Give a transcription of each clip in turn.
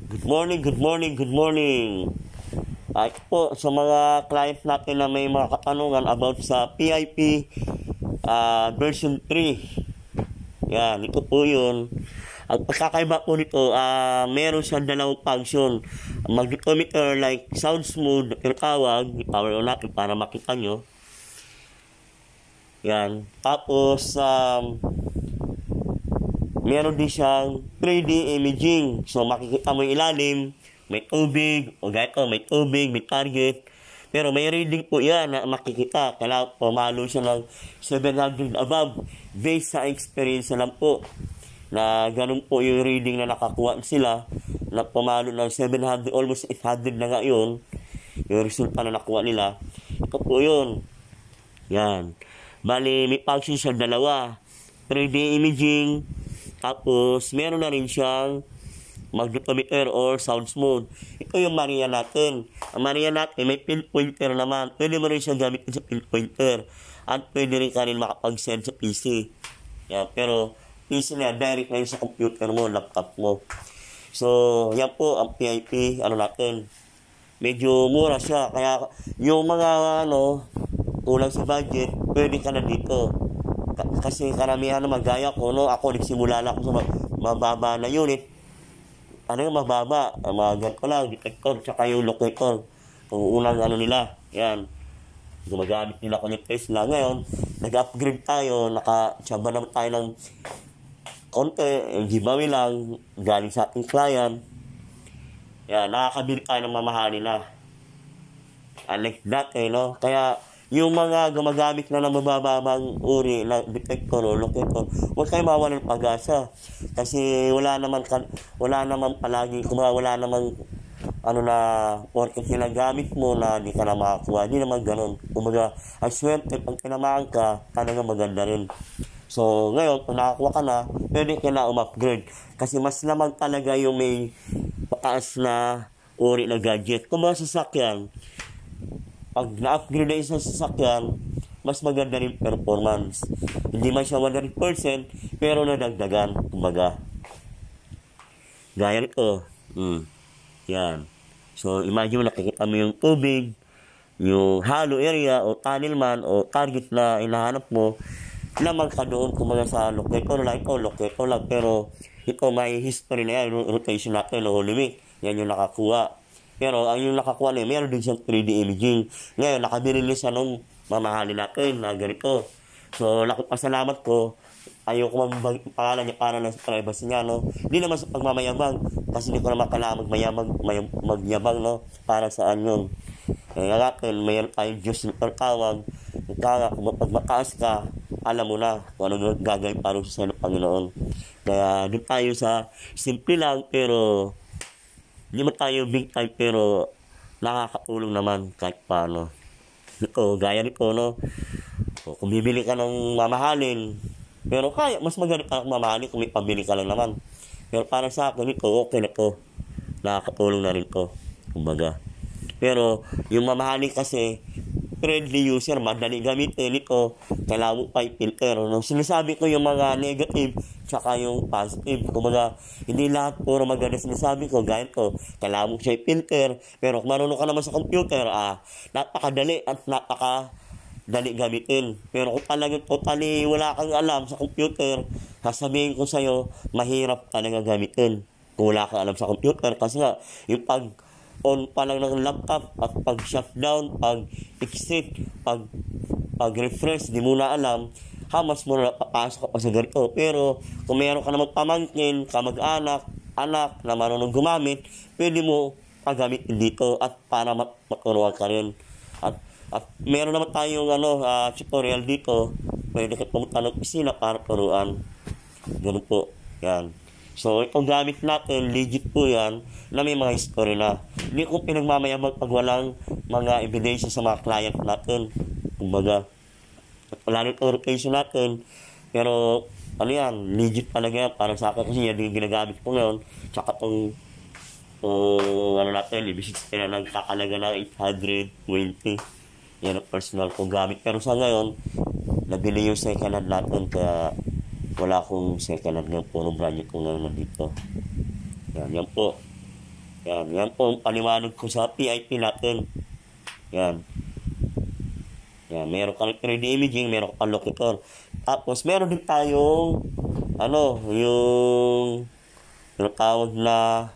Good morning, good morning, good morning. Ito po sa mga client natin na may mga katanungan about sa PIP version 3. Yan, ito po yun. Ang pagkakaiba po nito, meron siyang dalawang function. Magnetometer like sound smooth na tinatawag, power on natin para makita nyo. Yan. Tapos, meron din siyang 3D imaging. So, makikita mo yung ilalim, may tubig, o gaya ko, may tubig, may target. Pero may reading po yan na makikita. Kailangan pumalo siya ng 700 above. Based sa experience na lang po. Na ganun po yung reading na nakakuha sila. Na pumalo ng 700, almost 800 na nga yun. Yung resulta na nakuha nila. Ito po yun. Yan. Bali, may function siya dalawa. 3D imaging. Tapos, meron na rin siyang magnetometer or sound smooth. Ito yung Maria natin. Ang Maria natin, may pinpointer naman. Pwede mo rin siyang gamitin sa pinpointer. At pwede rin ka rin makapag-send sa PC. Yan, pero PC na, direct na yun sa computer mo, laptop mo. So, yan po ang PIP, natin. Medyo mura siya. Kaya, yung mga, kulang sa budget, pwede ka na dito. Kasi karamihan na magaya ko, ako nagsimula lang ako sa mababa na unit. Ano yung mababa? Mga ganito lang, detector, tsaka yung locator. Kung unang nila, yan. Gumagamit nila ko ng Tesla. Ngayon, nag-upgrade tayo, nakatsaba naman tayo ng konti, giveaway lang, galing sa ating client. Yan, nakakabili tayo ng mamahali na. Unlike dati, Kaya, yung mga gumagamit na ng mabababang uri na detector o locator, huwag kayo mawalan ng pag-asa. Kasi wala naman palagi, wala naman porket ginagamit mo na di ka na makakuha. Di naman ganun. Kumbaga, ang swerte, pag tinamaan ka, talaga maganda rin. So, ngayon, kung nakakuha ka na, pwede ka na upgrade. Kasi mas naman talaga yung may pataas na uri na gadget. Kung mga sasakyan, pag na-upgrade na isang sasakyan, mas maganda rin performance. Hindi man siya 100%, pero nadagdagan, kumbaga. Gaya nito. Yan. So, imagine mo, nakikita mo yung tubig, yung hollow area, o tunnel man, o target na hinahanap mo, lamang ka doon, kumbaga sa locator lang. Ito, locator lang, pero ito may history na yan, rotation natin, o limit. Yan yung nakakuha. Pero ang yung nakakuha na yun, meron din siyang 3D imaging. Ngayon, nakabili niya siya nung mamahali natin na ganito. So, nakapasalamat ko. Ayoko pangalan niya para sa privacy niya, Hindi naman sa pagmamayabang. Kasi hindi ko naman kailangan magyabang, Para saan yun. Kaya natin, mayroon tayong Diyos yung tawag. Kaya kung pag mataas ka, alam mo na kung ano gagawin para sa ng Panginoon. Kaya doon tayo sa simple lang, pero hindi mo tayo big time, pero nakakatulong naman kahit paano. Ito, gaya nito, kung bibili ka ng mamahalin, pero kaya, mas maganda ka ng mamahalin kung may pambili ka lang naman. Pero para sa akin, ito, okay na to. Nakakatulong na rin to, kumbaga. Pero, yung mamahalin kasi, friendly user, madali gamitin ito, kailangan mo pa i-filter. Sinasabi ko yung mga negative, tsaka yung positive. Kumbaga, hindi lahat puro maganda sinasabi ko, gaya ko, kailangan mo siya i-filter, pero kung marunong ka naman sa computer, napakadali at napakadali gamitin. Pero kung talagang totally wala kang alam sa computer, sasabihin ko sa'yo, mahirap talaga gamitin kung wala kang alam sa computer. Kasi nga, yung on pa lang ng laptop at pag shutdown, pag exit, pag refresh, di mo na alam, hamas mo na papasok ka pa sa ganito. Pero kung meron ka naman pamangkin, kamag-anak, anak na marunong gumamit, pwede mo pagamitin dito at para maturuan ka rin. At meron naman tayong tutorial dito, pwede ka pumunta ng opisina para turuan. Ganun po. Yan. So, itong gamit natin, legit po yan, na may mga history na. Hindi ko pinagmamayabang pag walang mga ebidensya sa mga client natin. Kumbaga, wala rin itong rotation natin. Pero, legit talaga yan. Parang sa akin kasi yan yung ginagamit ko ngayon. Tsaka itong, ibig na nagkakalaga na 820. Yan ang personal kong gamit. Pero sa ngayon, nabili yung second hand natin, kaya wala akong second hand ngayon. Puro brand new ko ngayon nandito. Yan po. Yan po ang paliwanag ko sa PIP natin. Yan. Meron kang 3D imaging, meron kang locator. Tapos, meron din tayong, yung tawag na,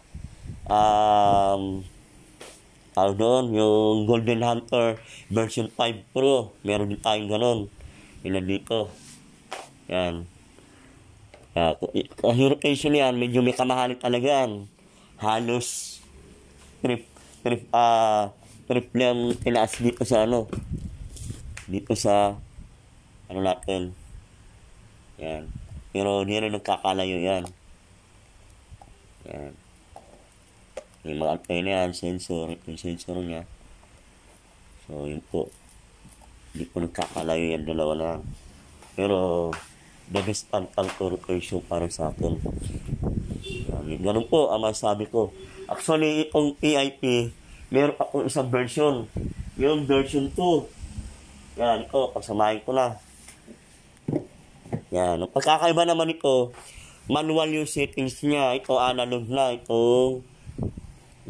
tawag doon, yung Golden Hunter version 5 Pro. Meron din tayong ganon. Yan dito. Yan. Rotation yan, medyo may kamahalin talaga yan. Halos triple ang tinaas dito sa natin. Yan. Pero hindi rin nagkakalayo yan. Yan. Yung mga antena yan, yung sensor niya. So, yun po. Hindi po nagkakalayo yan, dalawa lang. Pero, the best ang rotation para sa akin. Ganun po ang masabi ko. Actually, itong PIP, meron akong isang version. Yung version 2. Yan, ito, pagsamahin ko na. Yan, ang pagkakaiba naman ito, manual yung settings niya. Ito, analog na. Ito,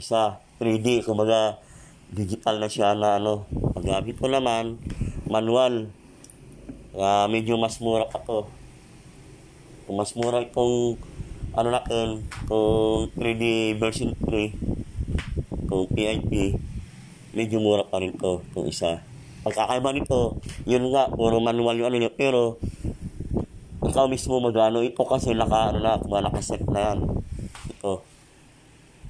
isa, 3D. Kumbaga, digital na siya na Pag-gamit ko naman, manual. Medyo mas mura pa to. Kung mas mura itong natin, kung 3D version 3, kung PIP, medyo mura pa rin to, kung isa. Pagkakaiba nito, yun nga, puro manual yung niya, pero ikaw mismo ito kasi nakaset na yan. Ito.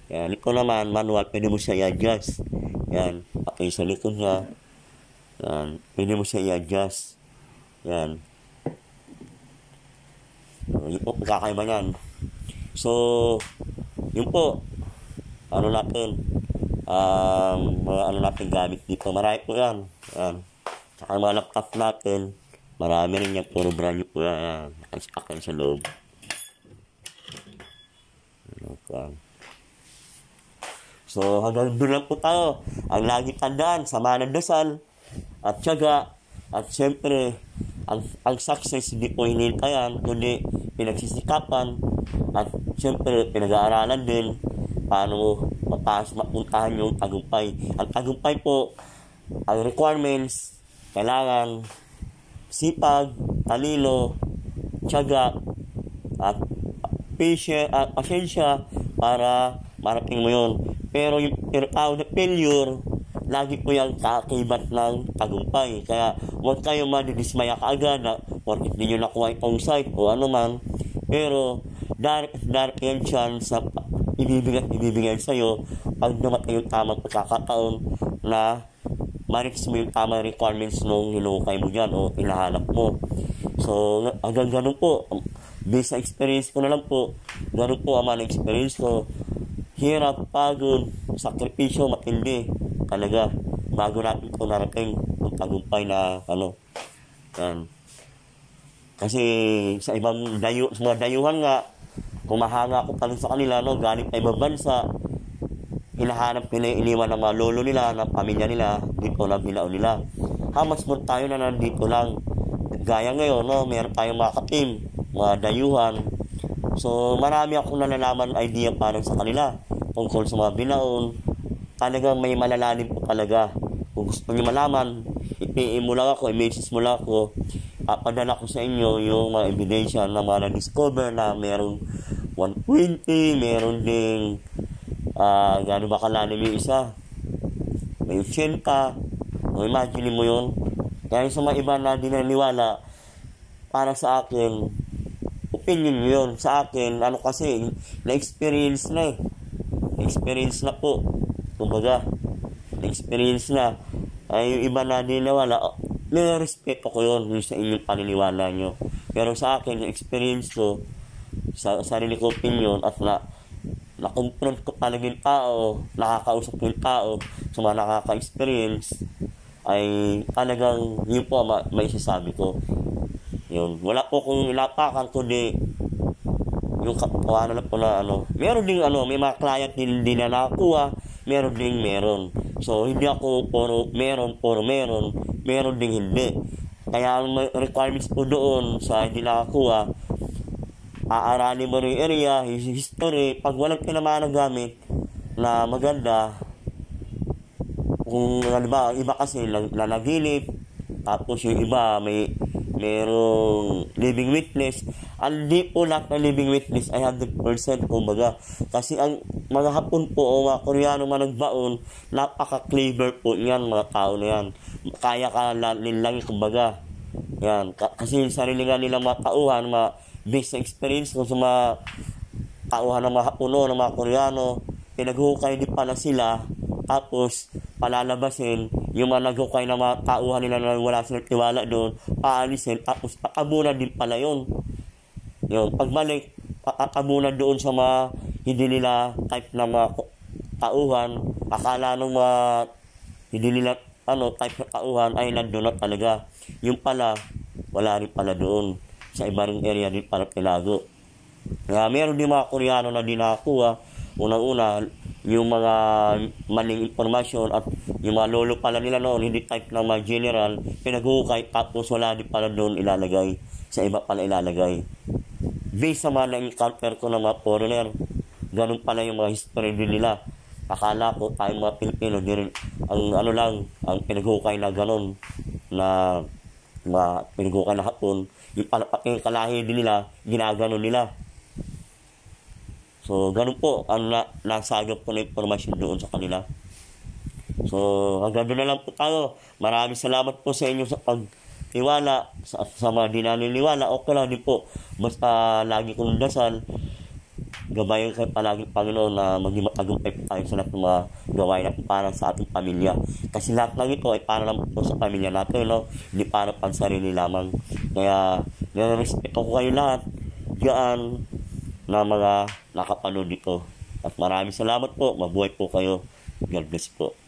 Yan, ito naman, manual, pwede mo siya i-adjust. Yan, okay, sa likod niya. Yan, pwede mo siya i-adjust. Yan. Yun po, pagkakaiba yan. So, yun po, natin, natin gamit dito. Marami po yan. Yan. Saka mga laptop natin, marami rin yan. Puro brand new po yan. Nakastock yan sa loob. So, hanggang doon lang po tayo. Ang lagi tandaan, sama ng dasal, at tiyaga, at siyempre, ang success hindi po hinintayan, kundi pinagsisikapan, at siyempre pinag-aaralan din paano mapuntahan yung tagumpay. Ang tagumpay po, ang requirements, kailangan sipag, talino, tiyaga, at pasensya para marating mo yun. Pero yung tawag na failure, lagi po yung kaakibat ng tagumpay. Kaya huwag kayo madidismaya kaagad na porque hindi nyo nakuha yung site o ano man. Pero direct yan chance sa ibibigay sa'yo pag namatay yung tamang pagkakataon na ma-reach mo yung tamang requirements nung hinukay mo dyan o hinahanap mo. So, hanggang ganun po. Based sa experience ko na lang po, ganun po ang mga experience ko. Hirap, pagod, sakripisyo, matindi. Talaga, bago natin po narating yung tagumpay na yan. Kasi sa ibang sa mga dayuhan nga, kumahanga ko pa rin sa kanila, galing pa ibang bansa, hinahanap nila, iniwan ng mga lolo nila, ng pamilya nila, dito lang binaon nila. Hamas mo tayo na nandito lang. Gaya ngayon, meron tayong mga ka-team, mga dayuhan. So, marami akong nalalaman idea parang sa kanila, tungkol sa mga binaon. Talagang may malalalim po talaga. Kung gusto niyo malaman, i-PM mo lang ako, i-message mo lang ako, papadala ko sa inyo yung mga ebidensya na mga na-discover na merong 120, meron ding gano'n ba kalalim yung isa? May 80. So, imagine mo yun. Kaya sa mga iba na dinaniwala, para sa akin, opinion yun. Sa akin, kasi, na-experience na eh. Na-experience na po. Kumbaga, na-experience na. Ay, yung iba na dinaniwala, nire-respeto ko yun sa inyong paniniwala nyo. Pero sa akin, yung experience ko, sa sarili ko opinion, at na-confront ko talaga yung tao, nakakausap ko yung tao, sa mga nakaka-experience, ay talagang yun po may isasabi ko. Yun. Wala po kung ilapakan, kundi yung kapawanan na po na meron ding may mga client hindi na nakakuha, meron ding meron. So, hindi ako puro meron, meron ding hindi. Kaya ang requirements po doon sa hindi nakakuha, aaralin mo rin area, history, pag walang tinamaan na gamit, na maganda. Kung ano ba, iba kasi nanaginip, tapos yung iba merong living witness. Hindi po lahat ng living witness ay 100% kumbaga. Kasi ang mga Hapon po o mga Koreano man nagbaon, napaka-clever po yan mga tao na yan. Kaya ka nilang kumbaga. Yan. Kasi sarili nga nilang mga tauhan, mga based na experience kung sa mga tauhan ng mga Hapon o ng mga Koreano, pinaghukay din pala sila. Tapos, palalabasin, yung mga naghukay na mga tauhan nila na wala silang tiwala doon, paalisin, tapos patabunan din pala yun. Yun, pagbalik, patabunan doon sa mga hindi nila type na mga tauhan, akala nung mga hindi nila type na tauhan ay nandun na talaga. Yung pala, wala rin pala doon. Sa ibang area din pala tinago. Kaya meron din mga Koreano na dinakuha, unang-una, yung mga maling informasyon at yung mga lolo pala nila noon, hindi type ng mga general, pinaghukay tapos wala din pala doon ilalagay, sa iba pala ilalagay. Based sa mga na-encounter ko ng mga foreigner, ganun pala yung mga history din nila. Akala ko tayong mga Pilipino, ang pinaghukay na ganun, na mga pinaghukay na Hapon, yung pala pati kalahi din nila, ginaganon nila. So, ganun po ang nasagap ko na informasyon doon sa kanila. So, hanggang doon na lang po tayo. Maraming salamat po sa inyo sa pagtiwala, sa mga di naniniwala. Okay lang din po. Basta lagi kong dasal, gabayan kayo palagi Panginoon na maging matagumpay po tayo sa lahat ng mga gawain natin para sa ating pamilya. Kasi lahat ng ito ay para lang po sa pamilya natin, no? Hindi para pang sarili lamang. Kaya, respeto ko kayo lahat diyan na mga nakapanood dito. At maraming salamat po. Mabuhay po kayo. God bless po.